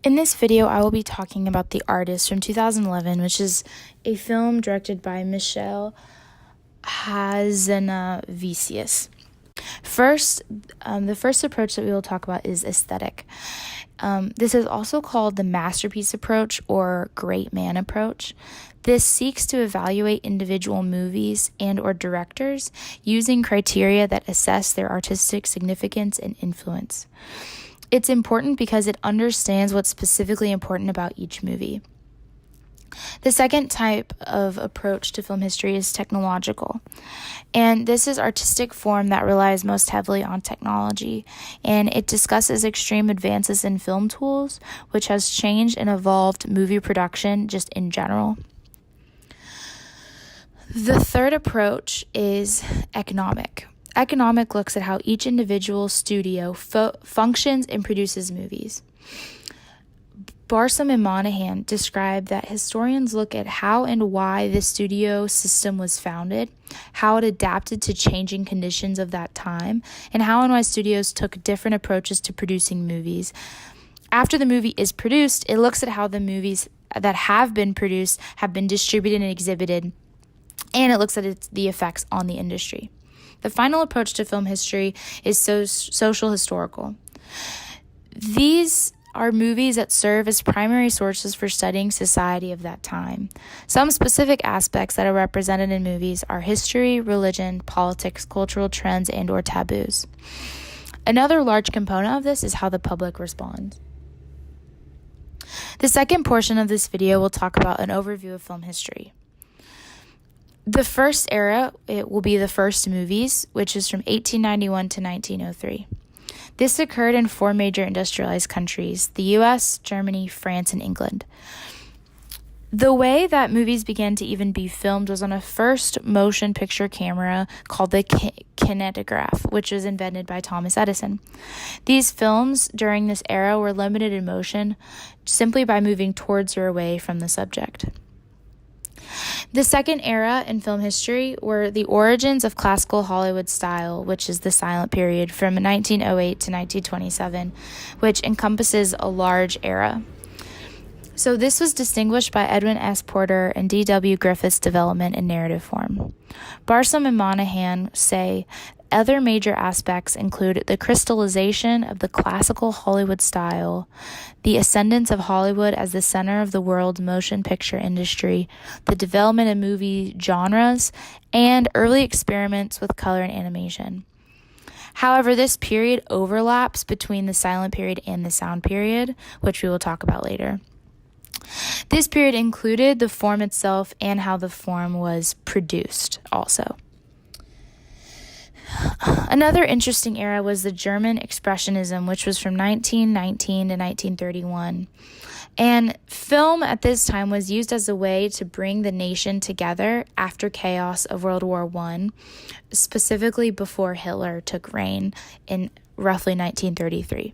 In this video, I will be talking about The Artist from 2011, which is a film directed by Michel Hazanavicius. First, the first approach that we will talk about is aesthetic. This is also called the masterpiece approach or great man approach. This seeks to evaluate individual movies and or directors using criteria that assess their artistic significance and influence. It's important because it understands what's specifically important about each movie. The second type of approach to film history is technological, and this is artistic form that relies most heavily on technology, and it discusses extreme advances in film tools, which has changed and evolved movie production just in general. The third approach is economic. Economic looks at how each individual studio functions and produces movies. Barsom and Monahan describe that historians look at how and why the studio system was founded, how it adapted to changing conditions of that time, and how and why studios took different approaches to producing movies. After the movie is produced, it looks at how the movies that have been produced have been distributed and exhibited, and it looks at the effects on the industry. The final approach to film history is social historical. These are movies that serve as primary sources for studying society of that time. Some specific aspects that are represented in movies are history, religion, politics, cultural trends, and or taboos. Another large component of this is how the public responds. The second portion of this video will talk about an overview of film history. The first era, it will be the first movies, which is from 1891 to 1903. This occurred in four major industrialized countries: the US, Germany, France, and England. The way that movies began to even be filmed was on a first motion picture camera called the kinetograph, which was invented by Thomas Edison. These films during this era were limited in motion simply by moving towards or away from the subject. The second era in film history were the origins of classical Hollywood style, which is the silent period from 1908 to 1927, which encompasses a large era. So this was distinguished by Edwin S. Porter and D.W. Griffith's development in narrative form. Barsom and Monahan say other major aspects include the crystallization of the classical Hollywood style, the ascendance of Hollywood as the center of the world's motion picture industry, the development of movie genres, and early experiments with color and animation. However, this period overlaps between the silent period and the sound period, which we will talk about later. This period included the form itself and how the form was produced also. Another interesting era was the German Expressionism, which was from 1919 to 1931. And film at this time was used as a way to bring the nation together after chaos of World War I, specifically before Hitler took reign in roughly 1933.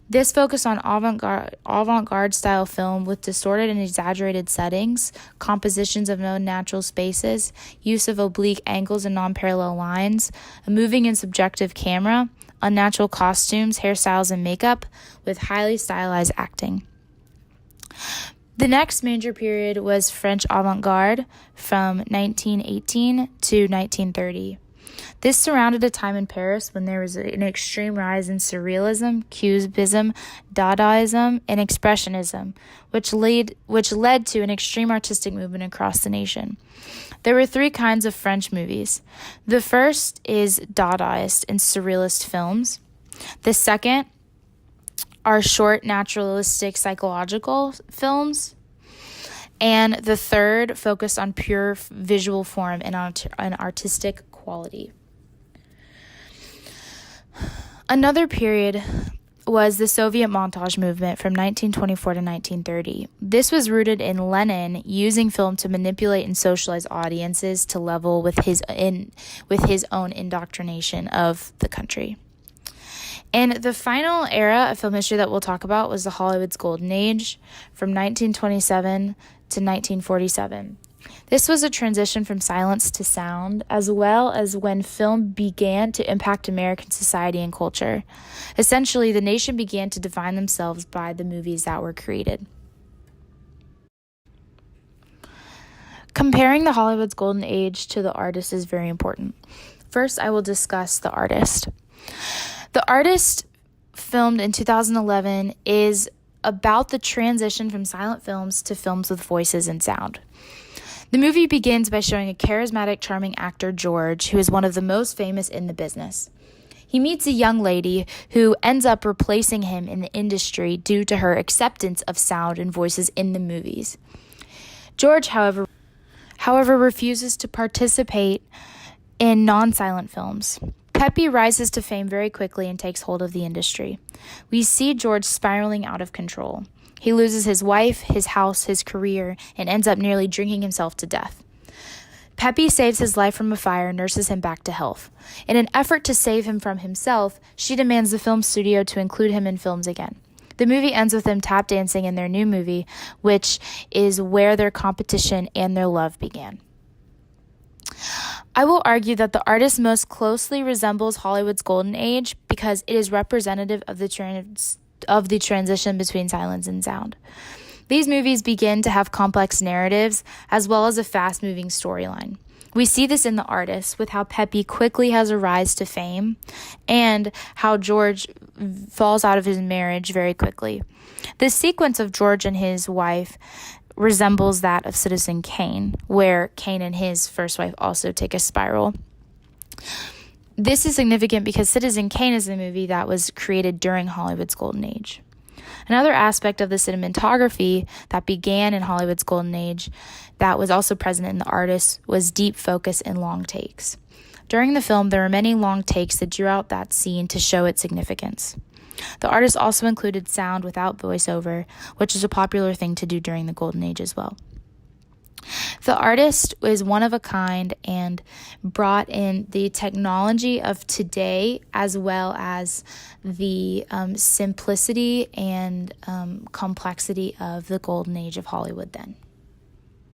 This focused on avant-garde style film with distorted and exaggerated settings, compositions of no natural spaces, use of oblique angles and non-parallel lines, a moving and subjective camera, unnatural costumes, hairstyles, and makeup, with highly stylized acting. The next major period was French avant-garde from 1918 to 1930. This surrounded a time in Paris when there was an extreme rise in surrealism, cubism, Dadaism, and expressionism, which led to an extreme artistic movement across the nation. There were three kinds of French movies. The first is Dadaist and surrealist films. The second are short, naturalistic, psychological films. And the third focused on pure visual form and artistic quality. Another period was the Soviet montage movement from 1924 to 1930. This was rooted in Lenin using film to manipulate and socialize audiences to level with his own indoctrination of the country. And the final era of film history that we'll talk about was the Hollywood's Golden Age from 1927 to 1947. This was a transition from silence to sound, as well as when film began to impact American society and culture. Essentially, the nation began to define themselves by the movies that were created. Comparing the Hollywood's golden age to the artist is very important. First, I will discuss the artist. The artist, filmed in 2011, is about the transition from silent films to films with voices and sound. The movie begins by showing a charismatic, charming actor, George, who is one of the most famous in the business. He meets a young lady who ends up replacing him in the industry due to her acceptance of sound and voices in the movies. George, however, refuses to participate in non-silent films. Pepe rises to fame very quickly and takes hold of the industry. We see George spiraling out of control. He loses his wife, his house, his career, and ends up nearly drinking himself to death. Pepe saves his life from a fire and nurses him back to health. In an effort to save him from himself, she demands the film studio to include him in films again. The movie ends with them tap dancing in their new movie, which is where their competition and their love began. I will argue that the artist most closely resembles Hollywood's golden age because it is representative of the transition between silence and sound. These movies begin to have complex narratives as well as a fast-moving storyline. We see this in The Artist with how Pepe quickly has a rise to fame and how George falls out of his marriage very quickly. This sequence of George and his wife resembles that of Citizen Kane, where Kane and his first wife also take a spiral. This is significant because Citizen Kane is a movie that was created during Hollywood's golden age. Another aspect of the cinematography that began in Hollywood's golden age that was also present in The Artist was deep focus and long takes. During the film, there were many long takes that drew out that scene to show its significance. The Artist also included sound without voiceover, which is a popular thing to do during the golden age as well. The Artist is one of a kind and brought in the technology of today as well as the simplicity and complexity of the golden age of Hollywood then.